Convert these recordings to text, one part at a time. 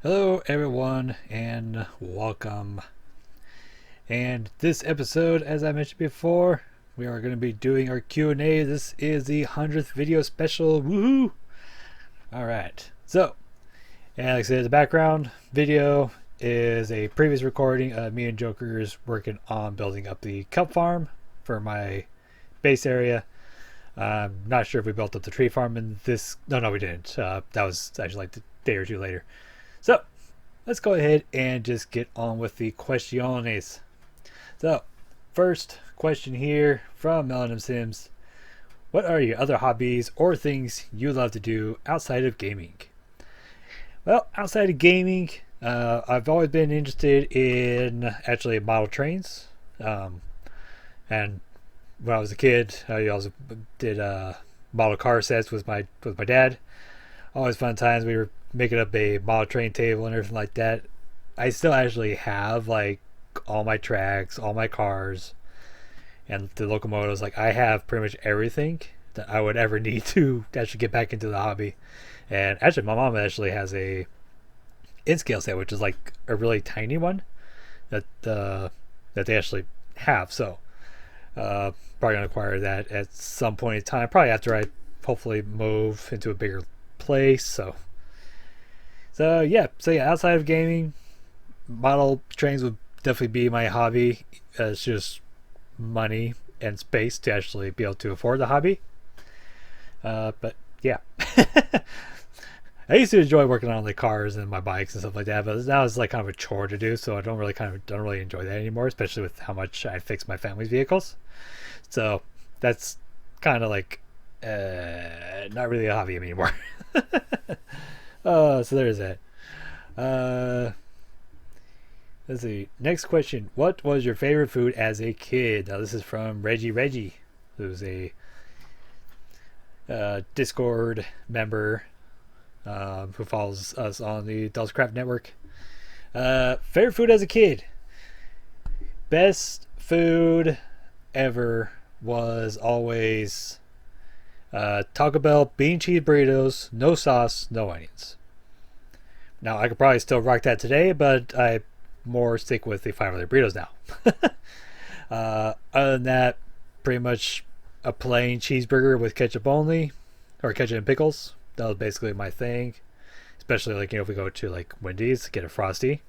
Hello everyone and welcome. And this episode, as I mentioned before, we are going to be doing our Q&A. This is the 100th video special. Woohoo! Alright, so, and like I said, the background video is a previous recording of me and Jokers working on building up the kelp farm for my base area. I'm not sure if we built up the tree farm in this. No, we didn't. That was actually like a day or two later. So, let's go ahead and just get on with the questiones. So, first question here from Melanin Sims. What are your other hobbies or things you love to do outside of gaming? Well, outside of gaming, I've always been interested in actually model trains. And when I was a kid, I also did model car sets with my dad. Always fun times. We were making up a model train table and everything like that. I still actually have like all my tracks, all my cars, and the locomotives. Like I have pretty much everything that I would ever need to actually get back into the hobby. And actually, my mom actually has a in scale set, which is like a really tiny one that they actually have. So probably gonna acquire that at some point in time. Probably after I hopefully move into a bigger place. So yeah. Outside of gaming, model trains would definitely be my hobby. It's just money and space to actually be able to afford the hobby. But yeah, I used to enjoy working on the cars and my bikes and stuff like that. But now it's like kind of a chore to do, so I don't really enjoy that anymore. Especially with how much I fix my family's vehicles. So that's kind of like not really a hobby anymore. So there's that. Let's see. Next question. What was your favorite food as a kid? Now, this is from Reggie, who's a Discord member who follows us on the AdultsCraft Network. Favorite food as a kid? Best food ever was always Taco Bell bean cheese burritos, no sauce, no onions. Now, I could probably still rock that today, but I more stick with the $5 burritos now. Other than that, pretty much a plain cheeseburger with ketchup only, or ketchup and pickles. That was basically my thing. Especially like if we go to like Wendy's, get a Frosty,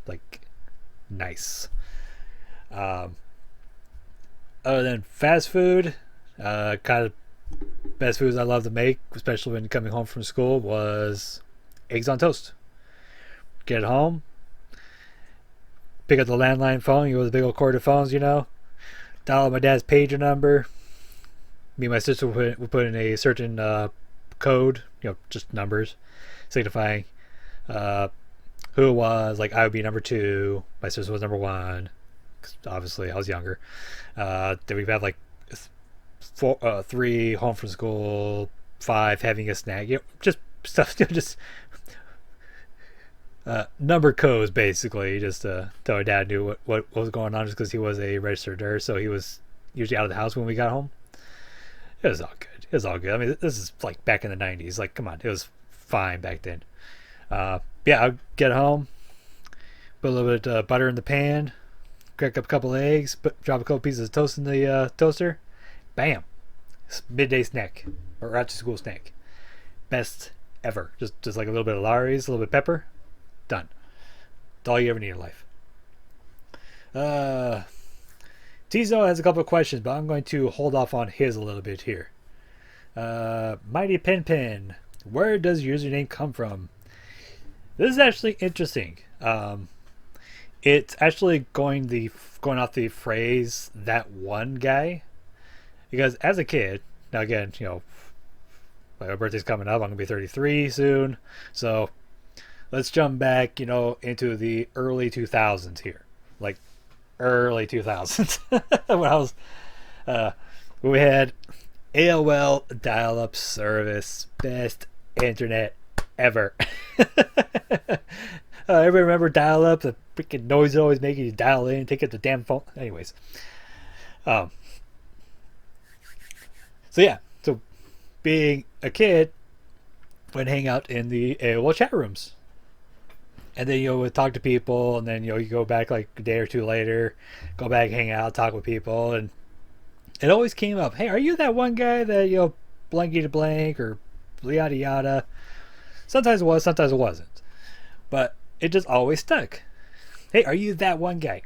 like nice. Other than fast food, kind of best foods I love to make, especially when coming home from school, was eggs on toast. Get home, pick up the landline phone, you know, the big old corded phones, dial my dad's pager number. Me and my sister would put in a certain code, just numbers, signifying who it was. Like I would be number 2, my sister was number 1, because obviously I was younger. Then we've had like 3 home from school, 5 having a snack, just stuff, just number codes basically, just so our dad knew what was going on, just because he was a registered nurse, so he was usually out of the house when we got home. It was all good. I mean, this is like back in the 90s. Like, come on, it was fine back then. Yeah, I'd get home, put a little bit of butter in the pan, crack up a couple eggs, drop a couple pieces of toast in the toaster. Bam, midday snack or after school snack. Best ever. Just like a little bit of Lawry's, a little bit of pepper. Done. That's all you ever need in life. Tizo has a couple of questions, but I'm going to hold off on his a little bit here. Mighty Pen, where does your username come from? This is actually interesting. It's actually going off the phrase "that one guy," because as a kid, now again, my birthday's coming up. I'm gonna be 33 soon, so let's jump back, into the early 2000s here, like early 2000s when I was, we had AOL dial-up service, best internet ever. Everybody remember dial-up? The freaking noise it always making you dial in, take out the damn phone. Anyways, so being a kid, would hang out in the AOL chat rooms. And then you would talk to people, and then you go back like a day or two later, go back, hang out, talk with people, and it always came up. Hey, are you that one guy that blanky to blank or yada yada? Sometimes it was, sometimes it wasn't, but it just always stuck. Hey, are you that one guy?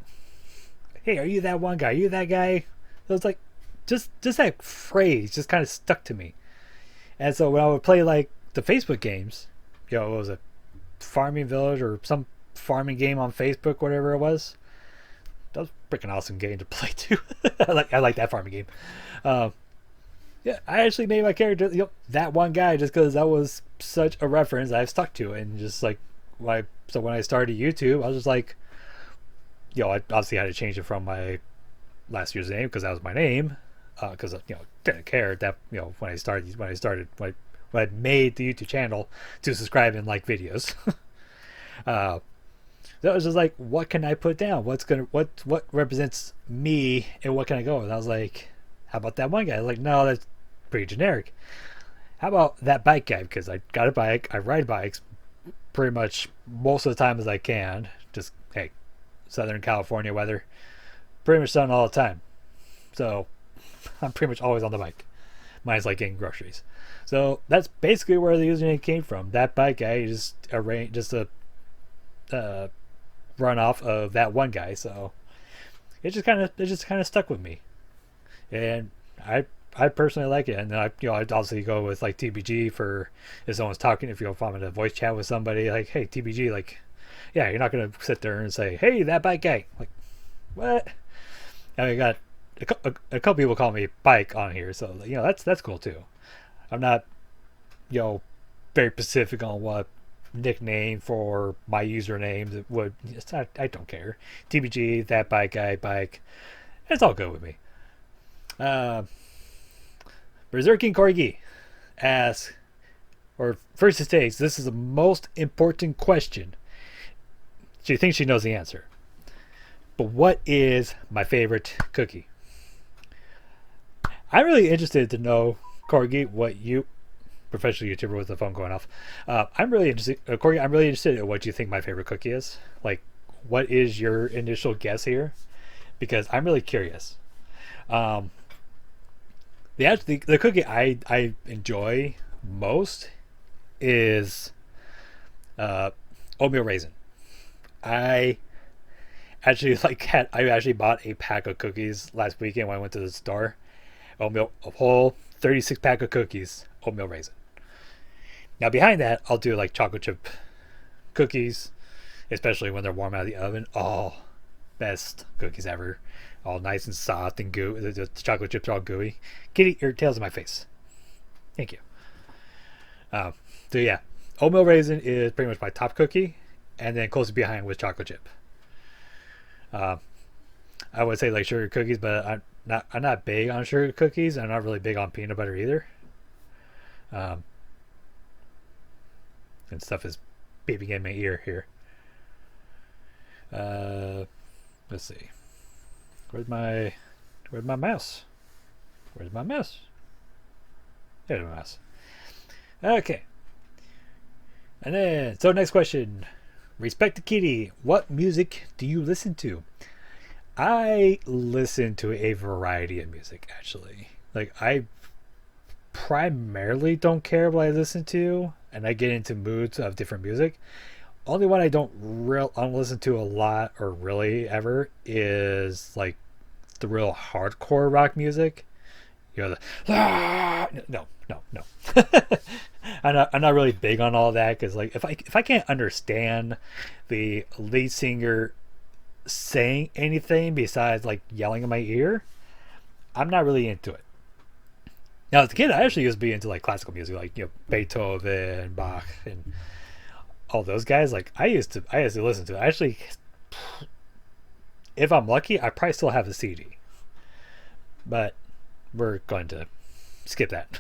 Hey, are you that one guy? Are you that guy? So it's like just that phrase just kind of stuck to me. And so when I would play like the Facebook games, it was a Farming Village or some farming game on Facebook, whatever it was. That was a freaking awesome game to play too. I like that farming game. Um, yeah, I actually made my character that one guy just because that was such a reference I've stuck to, and just like so when I started YouTube, I was just like, I obviously had to change it from my last year's name because that was my name. Because didn't care that when I made the YouTube channel to subscribe and like videos. That was just like, what can I put down? What represents me, and what can I go with? I was like, how about that one guy? Like, no, that's pretty generic. How about that bike guy? Because I got a bike, I ride bikes pretty much most of the time as I can. Just hey, Southern California weather, pretty much sun all the time. So I'm pretty much always on the bike. Mine's like getting groceries. So that's basically where the username came from. That bike guy just a runoff of that one guy. So it just kind of stuck with me, and I personally like it. And then I'd obviously go with like TBG for if someone's talking. If I'm in a voice chat with somebody, like, hey TBG, like, yeah, you're not gonna sit there and say, hey, that bike guy. Like, what? I got a couple people call me Bike on here, so that's cool too. I'm not very specific on what nickname for my username that would. I don't care. TBG, that bike guy, bike. It's all good with me. Berserking Corgi asks, or first it states, this is the most important question. She thinks she knows the answer. But what is my favorite cookie? I'm really interested to know, Corgi, what you, professional YouTuber with the phone going off, I'm really interested, Corgi, I'm really interested in what you think my favorite cookie is. Like, what is your initial guess here? Because I'm really curious. The cookie I enjoy most is oatmeal raisin. I actually bought a pack of cookies last weekend when I went to the store. A whole 36 pack of cookies, oatmeal raisin. Now behind that, I'll do like chocolate chip cookies, especially when they're warm out of the oven. Oh, best cookies ever. All nice and soft and gooey. The chocolate chips are all gooey. Kitty, your tail's in my face. Thank you. So yeah, oatmeal raisin is pretty much my top cookie, and then close behind with chocolate chip. I would say like sugar cookies, but I'm not big on sugar cookies. I'm not really big on peanut butter either. And stuff is beeping in my ear here. Let's see. Where's my mouse? Where's my mouse? There's my mouse. Okay. And then, so next question. Respect to Kitty. What music do you listen to? I listen to a variety of music, actually. Like, I primarily don't care what I listen to, and I get into moods of different music. Only one I don't listen to a lot or really ever is like the real hardcore rock music. The no. I'm not really big on all that because like if I can't understand the lead singer saying anything besides like yelling in my ear, I'm not really into it. Now as a kid, I actually used to be into like classical music, like Beethoven, Bach, and all those guys. Like I used to listen to it. Actually, if I'm lucky, I probably still have the CD, but we're going to skip that.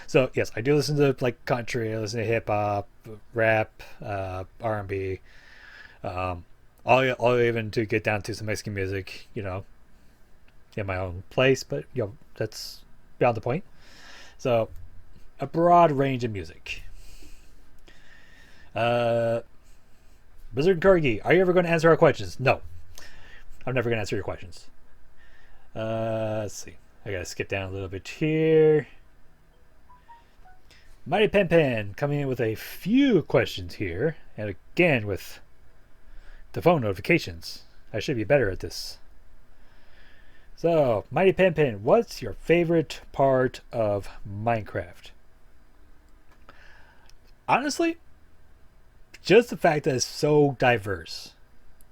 So yes, I do listen to like country. I listen to hip hop, rap, R&B, all even to get down to some Mexican music. In my own place, but that's beyond the point. So a broad range of music. Blizzard Corgi, are you ever going to answer our questions? No. I'm never going to answer your questions. Let's see. I gotta skip down a little bit here. Mighty Pen Pen coming in with a few questions here. And again, with the phone notifications. I should be better at this. So, Mighty Pen Pen, what's your favorite part of Minecraft? Honestly, just the fact that it's so diverse.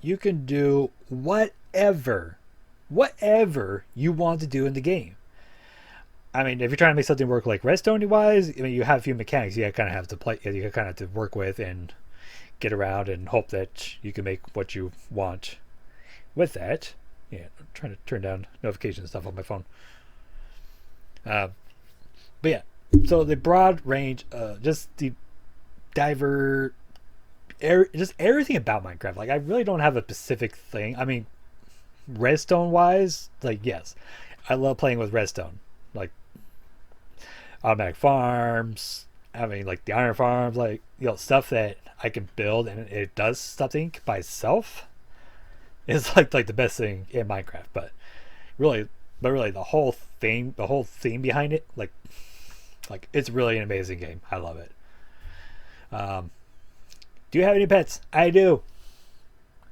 You can do whatever you want to do in the game. I mean, if you're trying to make something work like redstone wise, I mean, you have a few mechanics you kind of have to play, you kind of have to work with and get around and hope that you can make what you want with that. Yeah, I'm trying to turn down notifications and stuff on my phone. But yeah, so the broad range, just the just everything about Minecraft. Like, I really don't have a specific thing. I mean, redstone wise, like, yes, I love playing with redstone. Like, automatic farms, having like the iron farms, like, you know, stuff that I can build and it does something by itself is like the best thing in Minecraft. But really the whole theme behind it, like it's really an amazing game. I love it. Do you have any pets? I do.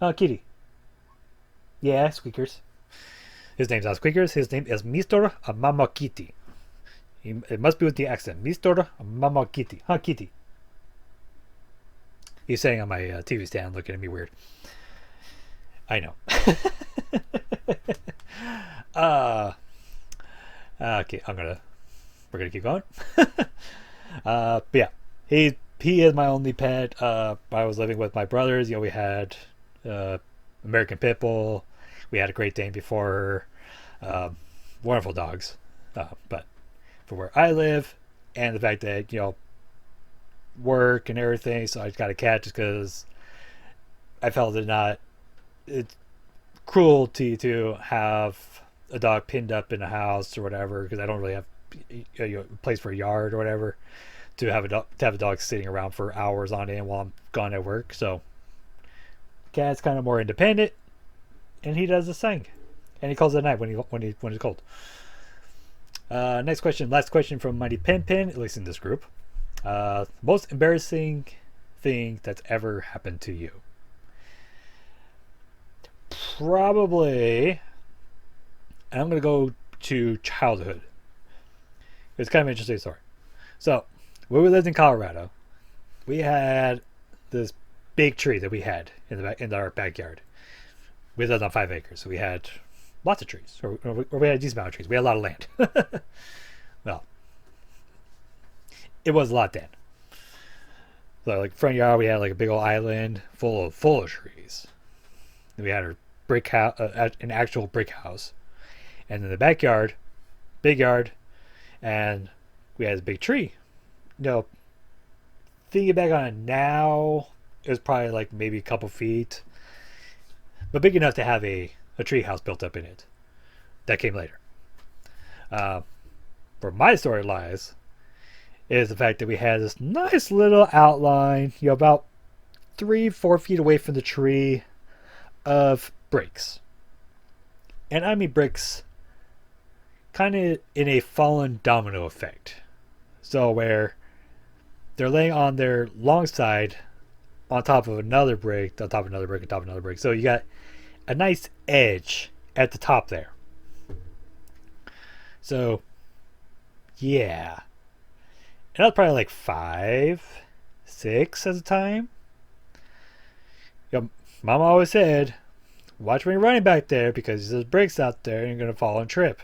Oh, kitty. Yeah, Squeakers. His name's not Squeakers. His name is Mr. Mama Kitty. It must be with the accent. Mr. Mama Kitty. Huh, Kitty. He's saying on my TV stand, looking at me weird. I know. Okay, we're gonna keep going. But yeah, he is my only pet. I was living with my brothers. You know, we had American Pit Bull. We had a Great Dane before her. Wonderful dogs. But for where I live, and the fact that, you know, work and everything, so I got a cat just because I felt it's cruelty to have a dog pinned up in a house or whatever, because I don't really have a place for a yard or whatever to have a dog sitting around for hours on end while I'm gone at work. So cat's kind of more independent, and he does the same, and he calls at night when it's cold. Next question, last question from Mighty Pen Pen, at least in this group. Most embarrassing thing that's ever happened to you? Probably, and I'm going to go to childhood. It's kind of an interesting story. So, when we lived in Colorado, we had this big tree that we had in our backyard. We lived on 5 acres, so we had lots of trees, or we had a decent amount of trees. We had a lot of land. Well, it was a lot then. So, like, front yard, we had like a big old island full of trees. We had our brick house, an actual brick house, and in the backyard, big yard, and we had a big tree. You know, thinking back on it now, it was probably like maybe a couple feet, but big enough to have a tree house built up in it. That came later. Where my story lies is the fact that we had this nice little outline, you know, about 3-4 feet away from the tree, of bricks. And I mean bricks kind of in a fallen domino effect. So where they're laying on their long side on top of another brick, on top of another brick, on top of another brick. So you got a nice edge at the top there. So, yeah. And I was probably like 5, 6 at the time. You know, Mama always said, watch when you're running back there because there's bricks out there and you're going to fall and trip.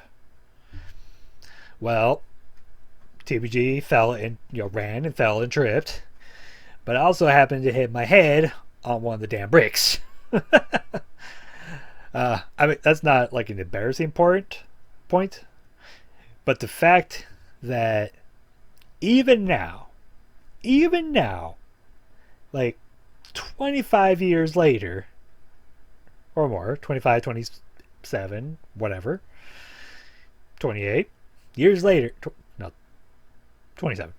Well, TBG fell and, you know, ran and fell and tripped. But I also happened to hit my head on one of the damn bricks. I mean, that's not like an embarrassing point. But the fact that even now, like 25 years later, or more, 25, 27, whatever, 28 years later, no, 27,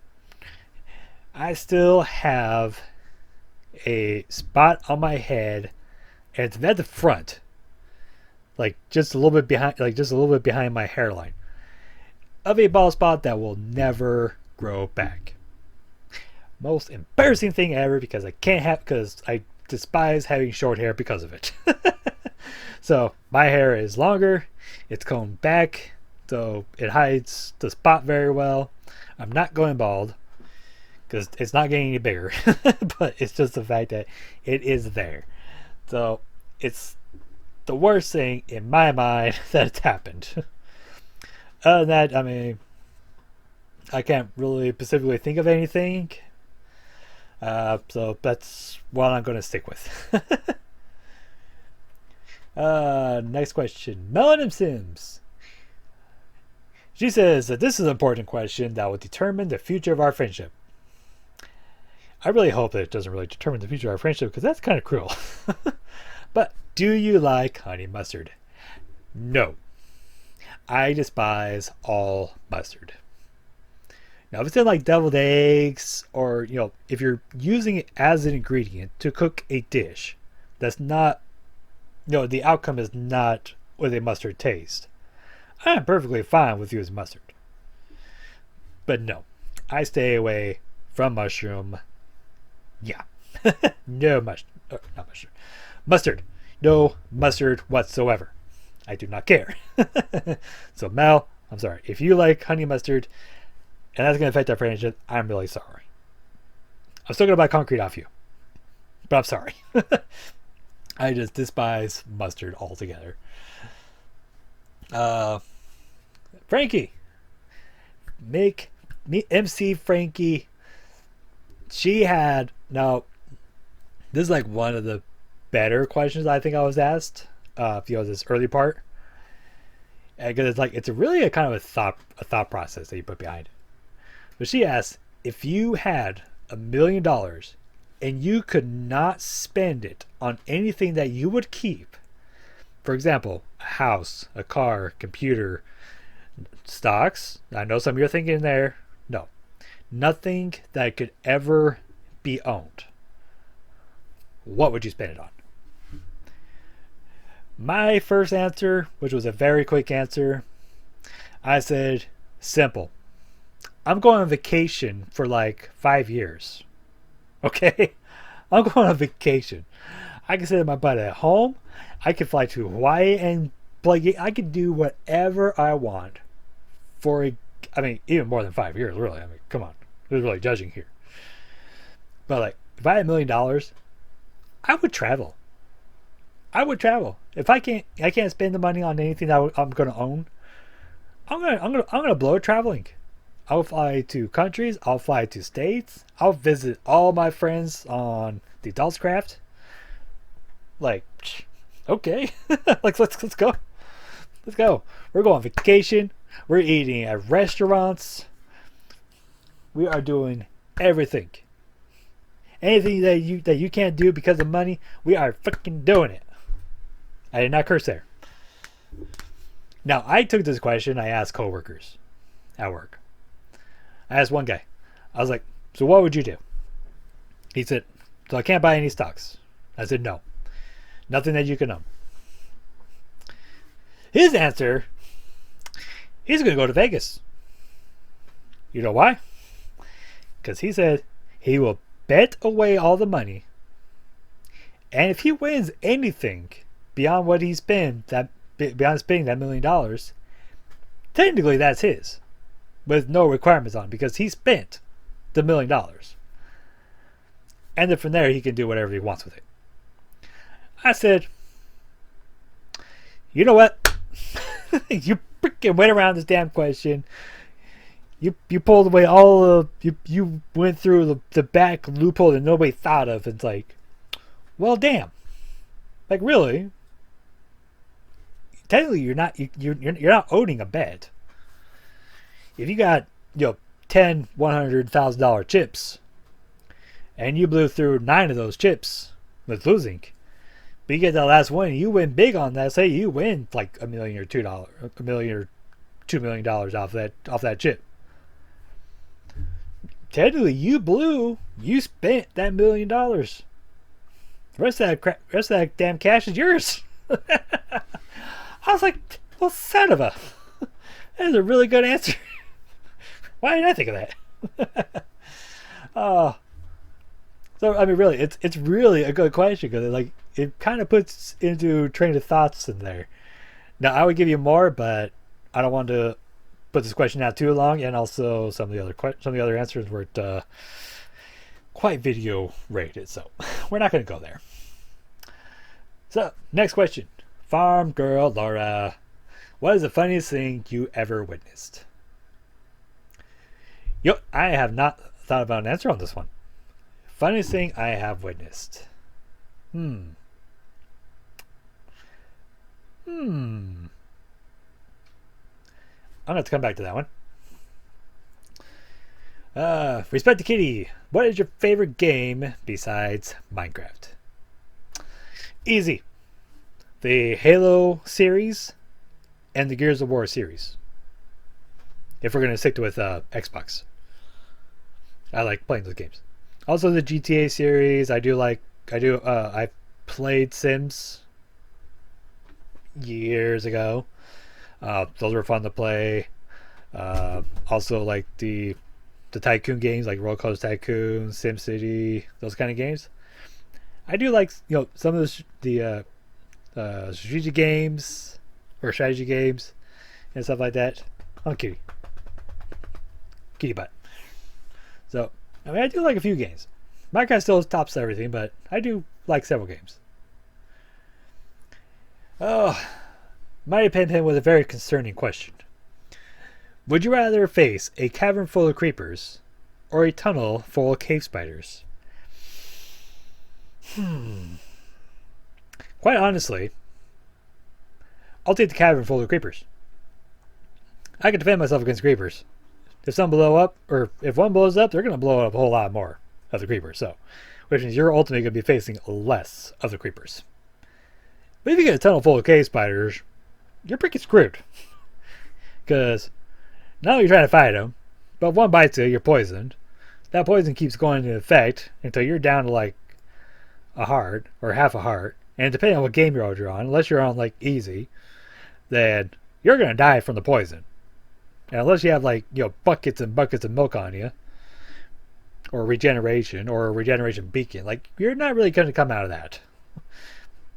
I still have a spot on my head, and it's at the front, like just a little bit behind, my hairline, of a bald spot that will never grow back. Most embarrassing thing ever, because I despise having short hair because of it. So my hair is longer, it's combed back, so it hides the spot very well. I'm not going bald because it's not getting any bigger, but it's just the fact that it is there. So it's the worst thing in my mind that's happened. Other than that, I mean, I can't really specifically think of anything. So that's what I'm going to stick with. Next question. Melanin Sims. She says that this is an important question that will determine the future of our friendship. I really hope that it doesn't really determine the future of our friendship, because that's kind of cruel. But do you like honey mustard? No. I despise all mustard. Now, if it's in like deviled eggs, or if you're using it as an ingredient to cook a dish, that's not, the outcome is not with a mustard taste, I'm perfectly fine with using mustard. But no, I stay away from mushroom. Yeah. No mustard. Not mustard. Mustard. No mustard whatsoever. I do not care. So Mel, I'm sorry. If you like honey mustard and that's going to affect our friendship, I'm really sorry. I'm still going to buy concrete off you, but I'm sorry. I just despise mustard altogether. Frankie. Make me MC Frankie. She had, now this is like one of the better questions I think I was asked. This early part, because it's really a kind of a thought process that you put behind it. But she asked, if you had $1 million and you could not spend it on anything that you would keep, for example, a house, a car, computer, stocks. I know some of you are thinking there. No, nothing that could ever be owned. What would you spend it on? My first answer, which was a very quick answer, I said, simple. I'm going on vacation for like 5 years. Okay? I'm going on vacation. I can sit in my butt at home. I can fly to Hawaii and play. I can do whatever I want for even more than 5 years, really. Come on. Who's really judging here? But like, if I had $1 million, I would travel. If I can't spend the money on anything that I'm going to own, I'm gonna blow it traveling. I'll fly to countries. I'll fly to states. I'll visit all my friends on the AdultsCraft. Like, okay, like let's go. Let's go. We're going on vacation. We're eating at restaurants. We are doing everything. Anything that you can't do because of money, we are freaking doing it. I did not curse there. Now, I took this question. I asked coworkers at work. I asked one guy. I was like, so what would you do? He said, so I can't buy any stocks. I said, no. Nothing that you can own. His answer, he's going to go to Vegas. You know why? Because he said he will bet away all the money. And if he wins anything beyond what he spent, beyond spending that $1 million, technically that's his, with no requirements on it, because he spent the $1 million. And then from there, he can do whatever he wants with it. I said, you know what? You freaking went around this damn question. You pulled away all of, you went through the back loophole that nobody thought of. It's like, well, damn. Like, really? Technically, you're not owning a bet. If you got $10, $100,000 chips, and you blew through 9 of those chips with losing, but you get that last one, and you win big on that. Say you win like $1 million or $2 million or $2 million off that chip. Technically, you spent that $1 million. The rest of that damn cash is yours. I was like, well, son of a. That is a really good answer. Why didn't I think of that? Oh, so I mean, really, it's really a good question because it kind of puts into train of thoughts in there. Now, I would give you more, but I don't want to put this question out too long, and also some of the other answers weren't quite video rated, so we're not going to go there. So, next question, Farm Girl Laura, what is the funniest thing you ever witnessed? Yo, I have not thought about an answer on this one. Funniest thing I have witnessed. I'm going to have to come back to that one. Respect to Kitty. What is your favorite game besides Minecraft? Easy. The Halo series and the Gears of War series. If we're going to stick with Xbox. I like playing those games. Also the GTA series. I played Sims years ago. Those were fun to play. Also like the tycoon games like Roller Coaster Tycoon, SimCity, those kind of games. I do like some of the strategy games and stuff like that. Oh, kitty butt. So I mean, I do like a few games. Minecraft still tops everything, but I do like several games. Oh, Mighty Pen was a very concerning question. Would you rather face a cavern full of creepers or a tunnel full of cave spiders? Quite honestly, I'll take the cavern full of creepers. I can defend myself against creepers. If some blow up, or if one blows up, they're going to blow up a whole lot more of the creepers. So, which means you're ultimately going to be facing less of the creepers. But if you get a tunnel full of cave spiders, you're pretty screwed. Because not only you're trying to fight them, but if one bites you, you're poisoned. That poison keeps going into effect until you're down to like a heart or half a heart. And depending on what game you're on, unless you're on like easy, then you're going to die from the poison. And unless you have like, buckets and buckets of milk on you, or regeneration beacon, like you're not really going to come out of that.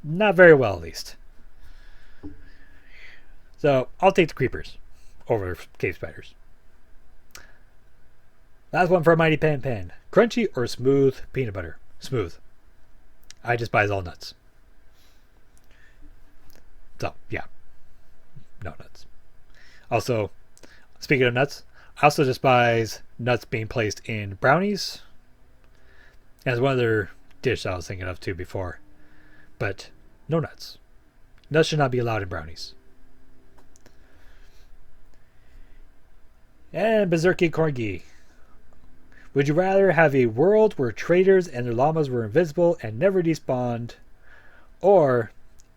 Not very well, at least. So I'll take the creepers over cave spiders. Last one for Mighty Pen. Crunchy or smooth peanut butter? Smooth. I despise all nuts. So, yeah. No nuts. Also, speaking of nuts, I also despise nuts being placed in brownies. That's one other dish I was thinking of too before. But no nuts. Nuts should not be allowed in brownies. And Berserky Corgi. Would you rather have a world where traders and their llamas were invisible and never despawned, or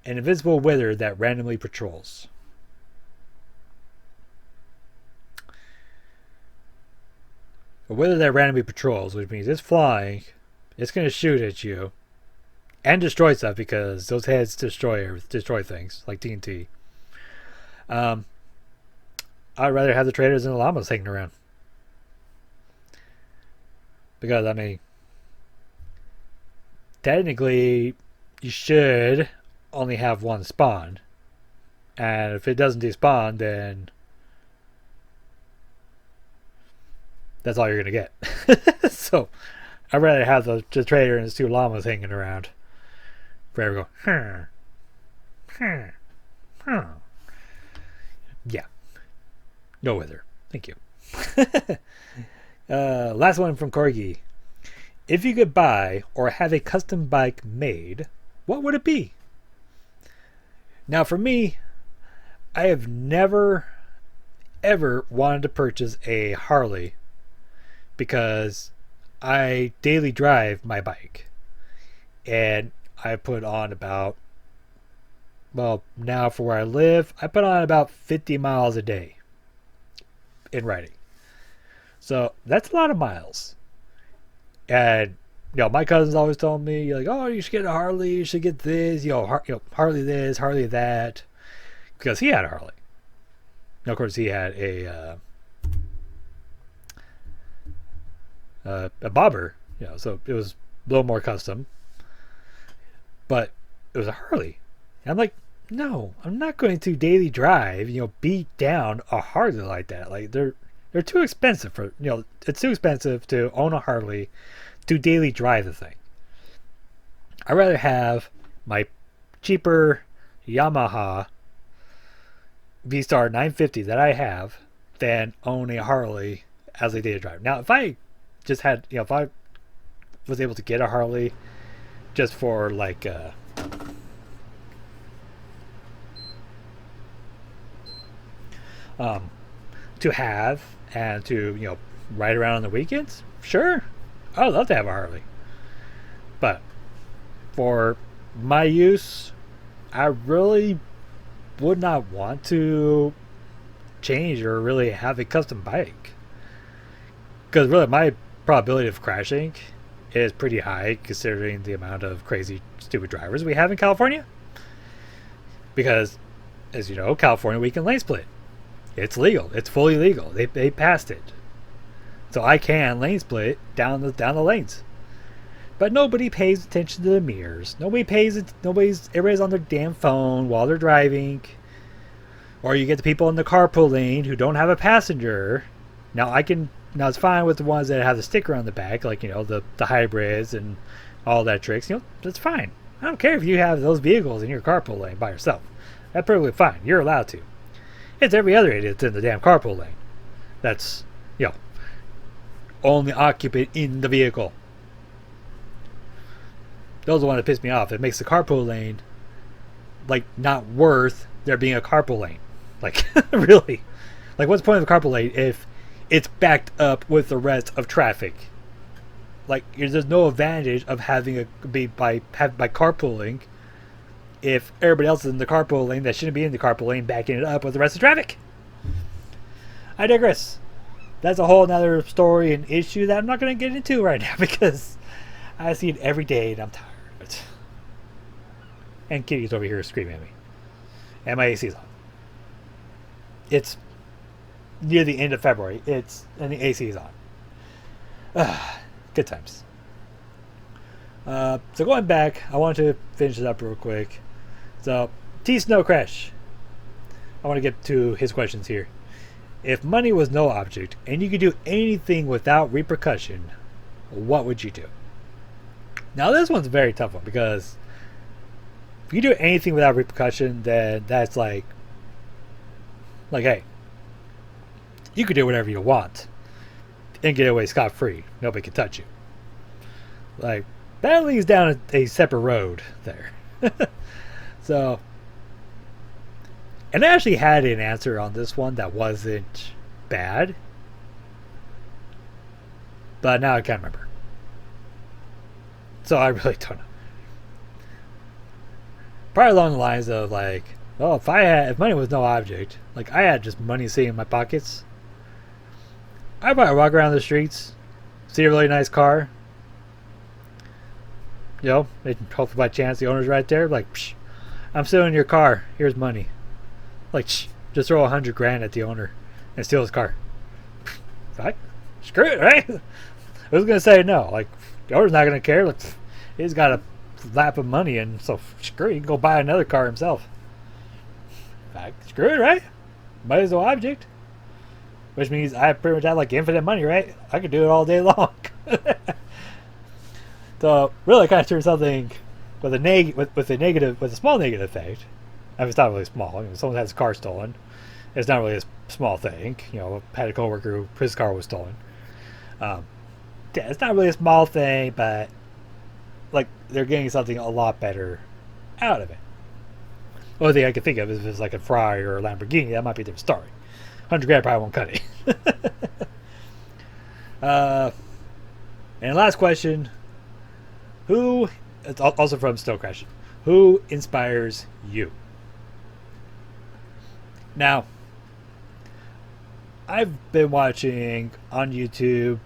an invisible wither that randomly patrols? A wither that randomly patrols, which means it's flying, it's going to shoot at you, and destroy stuff because those heads destroy things like TNT. I'd rather have the traders and the llamas hanging around. Because, I mean, technically, you should only have one spawn. And if it doesn't despawn, then that's all you're going to get. So, I'd rather have the trader and his two llamas hanging around. Forever go, yeah. No wither. Thank you. Last one from Corgi. If you could buy or have a custom bike made, what would it be? Now, for me, I have never, ever wanted to purchase a Harley because I daily drive my bike. And I put on about, well, now for where I live, I put on about 50 miles a day in riding. So that's a lot of miles. And, my cousins always told me, like, oh, you should get a Harley, you should get this, Harley this, Harley that, because he had a Harley. Now, of course, he had a bobber, so it was a little more custom, but it was a Harley. And I'm like, no, I'm not going to daily drive, beat down a Harley like that. Like, they're too expensive for, it's too expensive to own a Harley to daily drive the thing. I'd rather have my cheaper Yamaha V-Star 950 that I have than own a Harley as a daily driver. Now, if I just had, if I was able to get a Harley just for like to have and to ride around on the weekends, sure, I would love to have a Harley. But for my use, I really would not want to change or really have a custom bike, because really my probability of crashing is pretty high considering the amount of crazy stupid drivers we have in California. Because, as you know, California, we can lane split. It's legal. It's fully legal. They passed it, so I can lane split down the lanes. But nobody pays attention to the mirrors. Everybody's on their damn phone while they're driving. Or you get the people in the carpool lane who don't have a passenger. Now it's fine with the ones that have the sticker on the back, like the hybrids and all that tricks. That's fine. I don't care if you have those vehicles in your carpool lane by yourself. That's perfectly fine. You're allowed to. It's every other idiot in the damn carpool lane that's only occupant in the vehicle. Those are the ones that piss me off. It makes the carpool lane like not worth there being a carpool lane. Like, really? Like, what's the point of the carpool lane if it's backed up with the rest of traffic? Like, there's no advantage of having by carpooling if everybody else is in the carpool lane that shouldn't be in the carpool lane backing it up with the rest of traffic. I digress. That's a whole nother story and issue that I'm not going to get into right now because I see it every day and I'm tired of it. And Kitty's over here screaming at me. And my AC's on. It's near the end of February. And the AC is on. Good times. So going back, I want to finish it up real quick. So, T Snow Crash. I want to get to his questions here. If money was no object and you could do anything without repercussion, what would you do? Now this one's a very tough one because if you do anything without repercussion, then that's like hey, you could do whatever you want and get away scot-free. Nobody can touch you. Like, that leads down a separate road there. So, and I actually had an answer on this one that wasn't bad, but now I can't remember. So I really don't know. Probably along the lines of like, well, if money was no object, like I had just money sitting in my pockets, I'd probably walk around the streets, see a really nice car, and hopefully by chance the owner's right there, like, psh, I'm still in your car, here's money. Like, just throw $100,000 at the owner and steal his car. Like, screw it, right? I was gonna say no. Like, the owner's not gonna care. Like, he's got a lap of money, and so screw it. He can go buy another car himself. Like, screw it, right? Money is no object, which means I pretty much have like infinite money, right? I could do it all day long. So really, kind of turn something with a small negative effect. I mean, it's not really small. Someone has a car stolen. It's not really a small thing. I had a coworker who his car was stolen. Yeah, it's not really a small thing, but like they're getting something a lot better out of it. The only thing I can think of is if it's like a Ferrari or a Lamborghini, that might be a different story. $100,000 probably won't cut it. And last question. It's also from Snow Crash. Who inspires you? Now, I've been watching on YouTube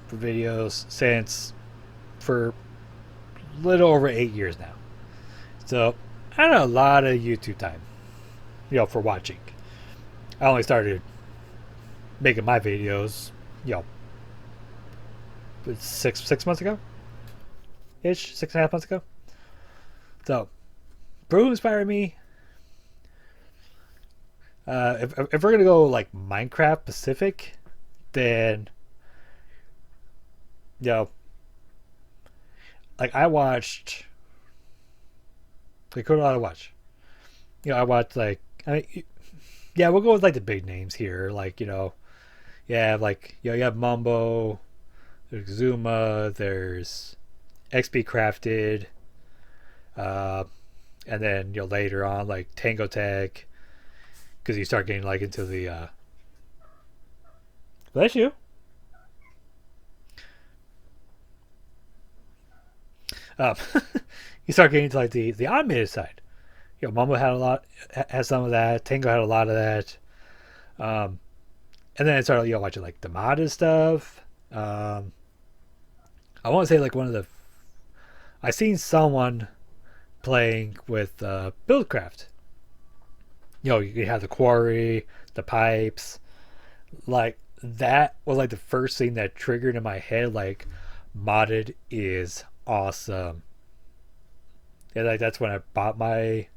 for videos since for a little over 8 years now. So I had a lot of YouTube time, for watching. I only started making my videos, you know, six months ago, ish, 6.5 months ago. So, Brew inspired me. If we're gonna go like Minecraft Pacific, then you know, like I watched, like who did I watch? I watched like yeah, we'll go with like the big names here, like yeah, like you have Mumbo, there's Zuma, there's XP Crafted, uh, and then later on like Tango Tech, because you start getting like into the bless you. Um, you start getting into like the automated side. Mumbo had a lot, has some of that. Tango had a lot of that. Um, and then I started watching like the modded stuff. I want to say like one of the I seen someone playing with Buildcraft. You have the quarry, the pipes, like that was like the first thing that triggered in my head like modded is awesome. Yeah, like that's when I bought my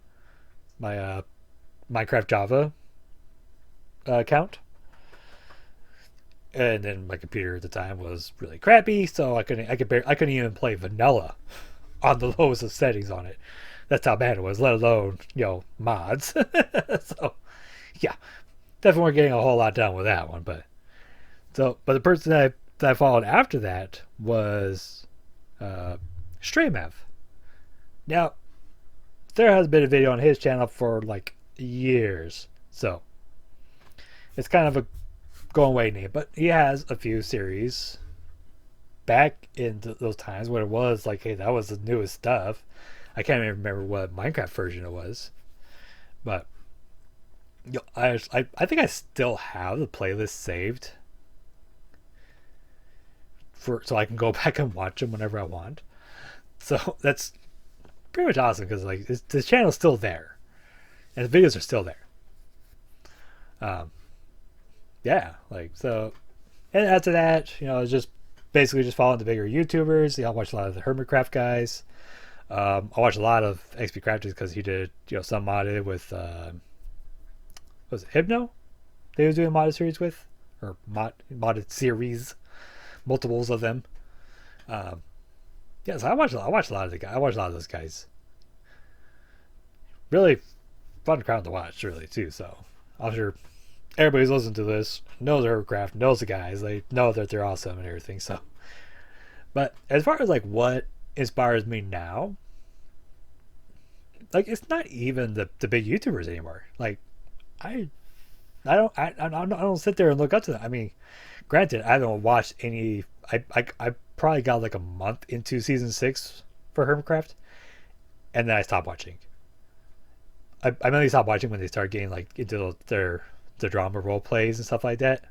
Minecraft Java account, and then my computer at the time was really crappy, so I couldn't even play vanilla on the lowest of settings on it. That's how bad it was, let alone mods. So yeah, definitely weren't getting a whole lot done with that one. But the person that I followed after that was Straymav. Now there has been a video on his channel for like years, so it's kind of a going away name, but he has a few series back in those times when it was like, hey, that was the newest stuff. I can't even remember what Minecraft version it was, but I think I still have the playlist saved so I can go back and watch them whenever I want. So that's pretty much awesome because like this channel's still there and the videos are still there. Yeah, like so, and after that, it's just basically just following the bigger YouTubers. I watch a lot of the Hermitcraft guys. I watch a lot of XP Crafters because he did some modded with was it Hypno? They was doing a modded series with, or modded series, multiples of them. Yeah, so I watch a lot of the guys. I watch a lot of those guys. Really fun crowd to watch, really too. So I'm sure everybody's listening to this knows Hermitcraft, knows the guys. They know that they're awesome and everything. So, but as far as like what inspires me now, like it's not even the big YouTubers anymore. Like I don't sit there and look up to them. I mean, granted, I haven't watched any. I probably got like a month into season 6 for Hermitcraft, and then I stopped watching. I mainly stopped watching when they started getting like into their drama role plays and stuff like that.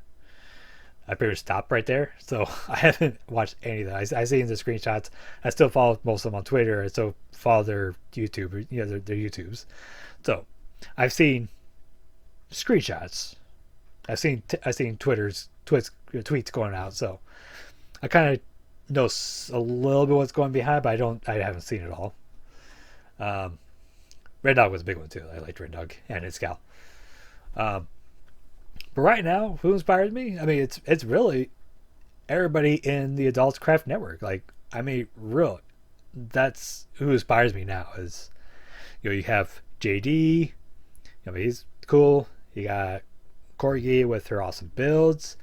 I pretty much stopped right there. So I haven't watched any of that. I see in the screenshots. I still follow most of them on Twitter. I still follow their YouTube, their YouTubes. So I've seen screenshots. I've seen tweets going out. So I kind of know a little bit what's going behind, but I haven't seen it all. Red Dog was a big one too. I liked Red Dog and his gal. But right now, who inspires me? I mean, it's really everybody in the AdultsCraft Network. Like, I mean, really, that's who inspires me now. Is you have JD, he's cool. You got Corgi with her awesome builds.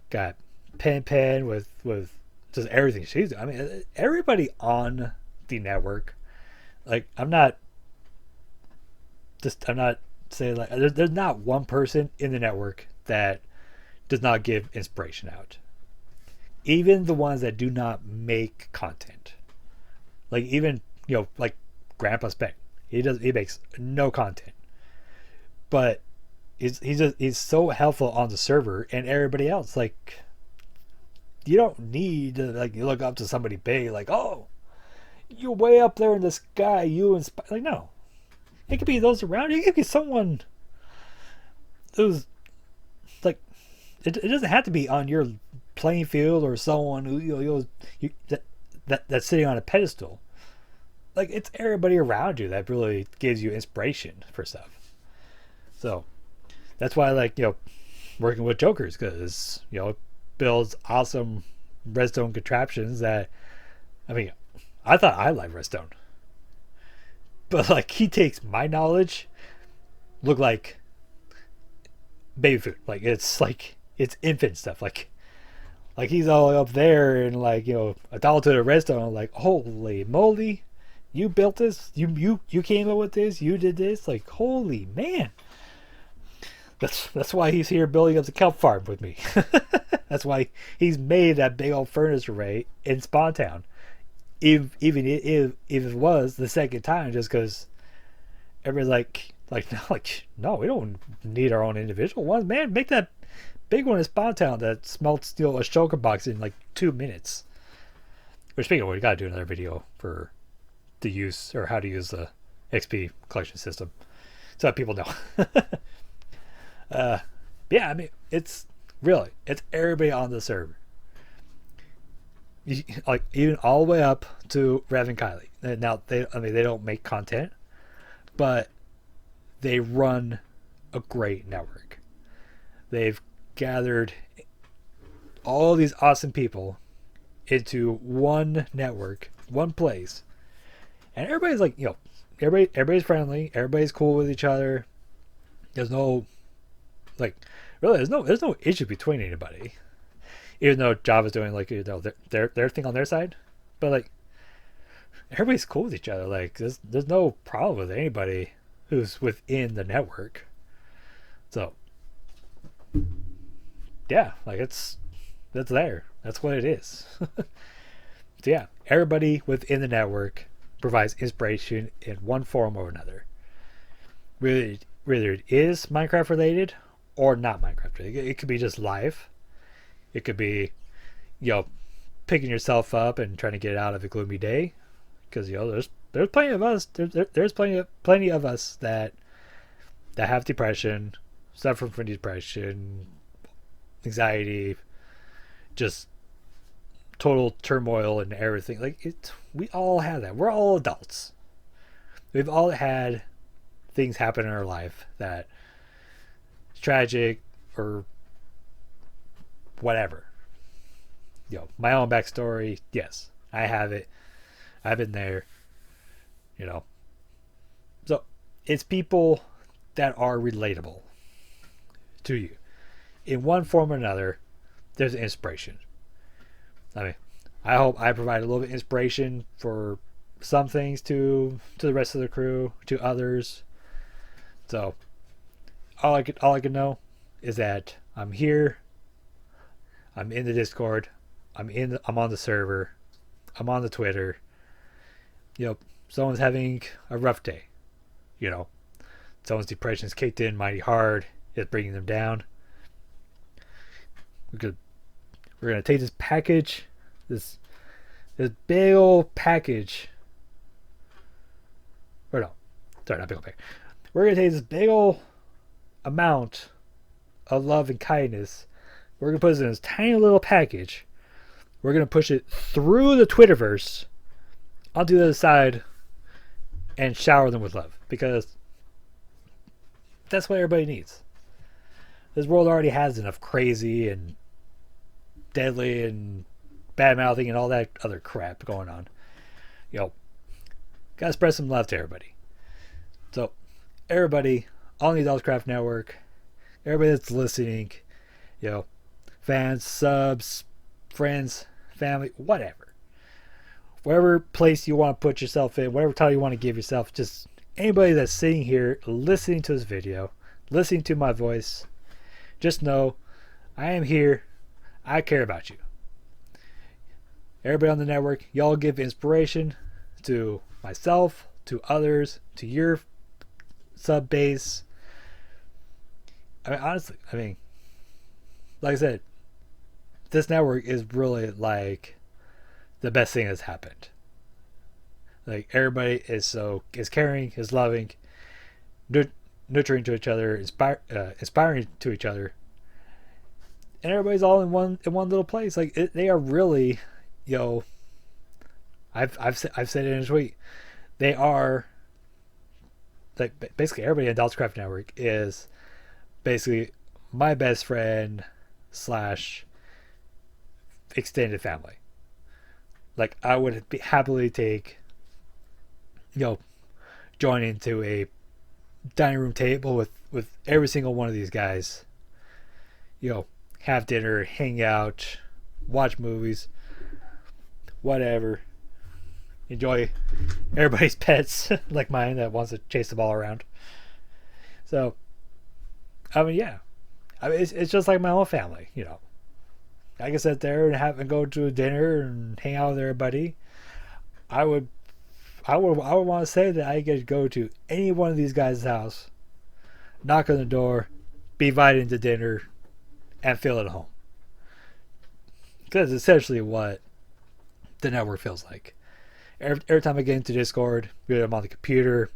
Got Pen with just everything she's doing. I mean, everybody on the network. Like, I'm not saying like there's not one person in the network that does not give inspiration out. Even the ones that do not make content. Like even like Grandpa Spec. He makes no content. But he's so helpful on the server, and everybody else like you don't need to like you look up to somebody big like, oh, you're way up there in the sky, you inspire. Like, no, it could be those around you. It could be someone who's like, it doesn't have to be on your playing field or someone who that's sitting on a pedestal. Like, it's everybody around you that really gives you inspiration for stuff. So that's why I like, working with jokers, because it builds awesome redstone contraptions that, I mean, I thought I liked redstone, but like he takes my knowledge, look like baby food, like it's infant stuff, like he's all up there and like adulthood of redstone. I'm like, holy moly, you built this, you came up with this, you did this, like holy man. That's why he's here building up the kelp farm with me. That's why he's made that big old furnace array in Spawn Town. Even if it was the second time, just because everybody's no, we don't need our own individual ones, man. Make that big one in Spawn Town that smelts a shulker box in like 2 minutes. Which, speaking of, we gotta do another video for the use or how to use the XP collection system, so that people know. Yeah, I mean, it's everybody on the server. Like even all the way up to Rev and Kylie. Now they don't make content, but they run a great network. They've gathered all these awesome people into one network, one place, and everybody's like, everybody's friendly, everybody's cool with each other. There's no there's no issue between anybody, even though Java's doing like their thing on their side, but like everybody's cool with each other. Like there's no problem with anybody who's within the network. So yeah, like that's there. That's what it is. So yeah, everybody within the network provides inspiration in one form or another. Whether it is Minecraft related or not Minecraft related. It could be just life. It could be, picking yourself up and trying to get out of a gloomy day, because there's plenty of us. There's plenty of us that have depression, suffer from depression, anxiety, just total turmoil and everything. Like we all have that. We're all adults. We've all had things happen in our life that is tragic or whatever. My own backstory, yes, I have it. I've been there. So it's people that are relatable to you in one form or another. There's inspiration. I mean, I hope I provide a little bit of inspiration for some things to the rest of the crew, to others. So all I can know is that I'm here. I'm in the Discord. I'm on the server. I'm on the Twitter. Someone's having a rough day. Someone's depression's kicked in mighty hard. It's bringing them down. We're gonna take this package, this big old package. Or no, sorry, not big old package. We're gonna take this big old amount of love and kindness. We're gonna put it in this tiny little package. We're gonna push it through the Twitterverse onto the other side and shower them with love, because that's what everybody needs. This world already has enough crazy and deadly and bad mouthing and all that other crap going on. Gotta spread some love to everybody. So everybody on the AdultsCraft Network, everybody that's listening, fans, subs, friends, family, whatever place you want to put yourself in, whatever title you want to give yourself, just anybody that's sitting here listening to this video, listening to my voice, just know I am here. I care about you. Everybody on the network, y'all give inspiration to myself, to others, to your sub base. I mean, honestly, like I said, this network is really like the best thing that's happened. Like everybody is caring, is loving, nurturing to each other, inspiring to each other, and everybody's all in one little place. Like they are really, you know, I've said it in a tweet. They are like basically everybody in AdultsCraft Network is basically my best friend slash extended family. Like I would happily take, you know, join into a dining room table with every single one of these guys. You know, have dinner, hang out, watch movies, whatever. Enjoy everybody's pets, like mine that wants to chase the ball around. So, I mean, yeah, I mean, it's just like my own family, you know. I can sit there and go to a dinner and hang out with everybody. I would want to say that I could go to any one of these guys' house, knock on the door, be invited into dinner, and feel at home. Because essentially what the network feels like. Every time I get into Discord, whether I'm on the computer,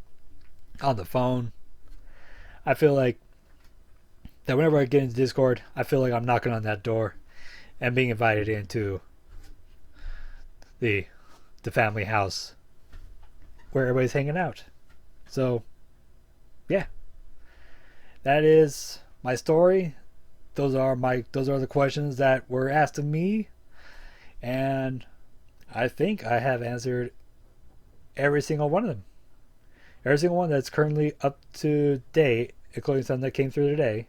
on the phone, I feel like that whenever I get into Discord, I feel like I'm knocking on that door and being invited into the family house where everybody's hanging out. So, yeah, that is my story. Those are the questions that were asked of me, and I think I have answered every single one of them. Every single one that's currently up to date, including some that came through today.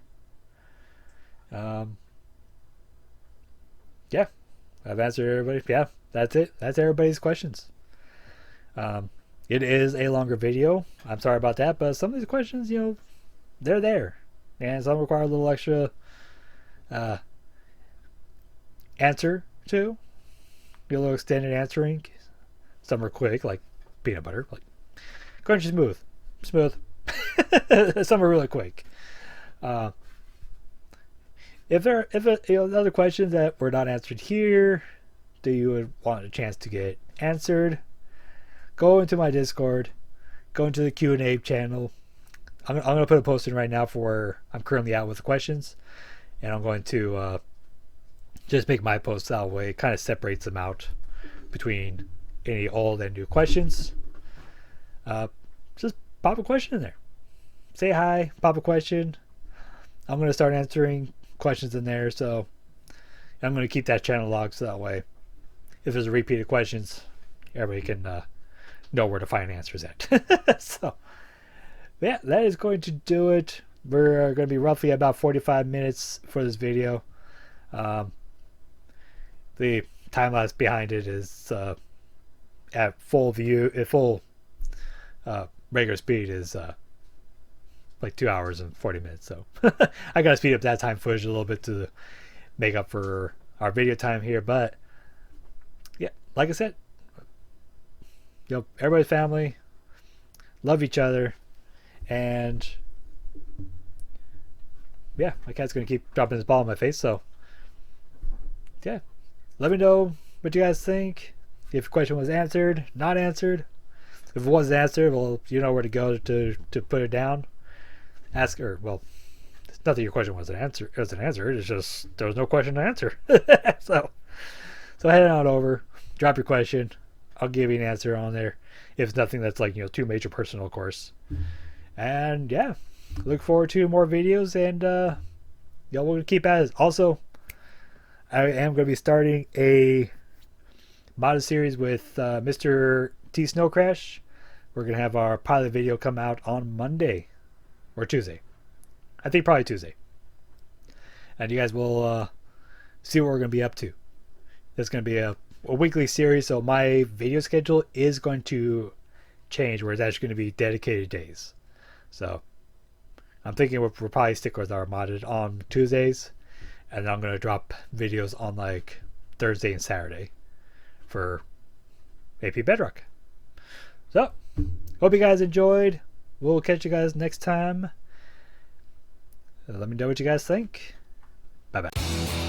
Yeah, I've answered everybody. Yeah, that's it. That's everybody's questions. It is a longer video. I'm sorry about that, but some of these questions, you know, they're there, and some require a little extra answer to. A little extended answering. Some are quick, like peanut butter, like crunchy smooth. Some are really quick. If other questions that were not answered here, do you would want a chance to get answered, go into my Discord, go into the Q&A channel. I'm going to put a post in right now for where I'm currently at with the questions, and I'm going to just make my posts that way. It kind of separates them out between any old and new questions. Just pop a question in there. Say hi, pop a question. I'm going to start answering questions in there, so I'm going to keep that channel logged so that way if there's repeated questions, everybody can know where to find answers at. So, yeah, that is going to do it. We're going to be roughly about 45 minutes for this video. The time lapse behind it is at full view, at full regular speed is like 2 hours and 40 minutes. So I got to speed up that time footage a little bit to make up for our video time here. But yeah, like I said, you know, everybody's family, love each other, and yeah, my cat's gonna keep dropping his ball in my face. So yeah, let me know what you guys think. If your question was answered, not answered. If it was answered, well, you know where to go to put it down. Ask her. Well, it's not that your question wasn't answered. It was an answer. It's just there was no question to answer. so head on over, drop your question. I'll give you an answer on there. If it's nothing that's like, you know, too major personal, of course. And yeah, look forward to more videos, and yeah, we'll keep at it. Also, I am going to be starting a modded series with Mr. T Snow Crash. We're going to have our pilot video come out on Monday or Tuesday. I think probably Tuesday. And you guys will see what we're going to be up to. It's going to be a weekly series, so my video schedule is going to change, where it's actually going to be dedicated days. So I'm thinking we'll probably stick with our modded on Tuesdays, and I'm going to drop videos on like Thursday and Saturday for APBedrock. So hope you guys enjoyed. We'll catch you guys next time. Let me know what you guys think. Bye bye.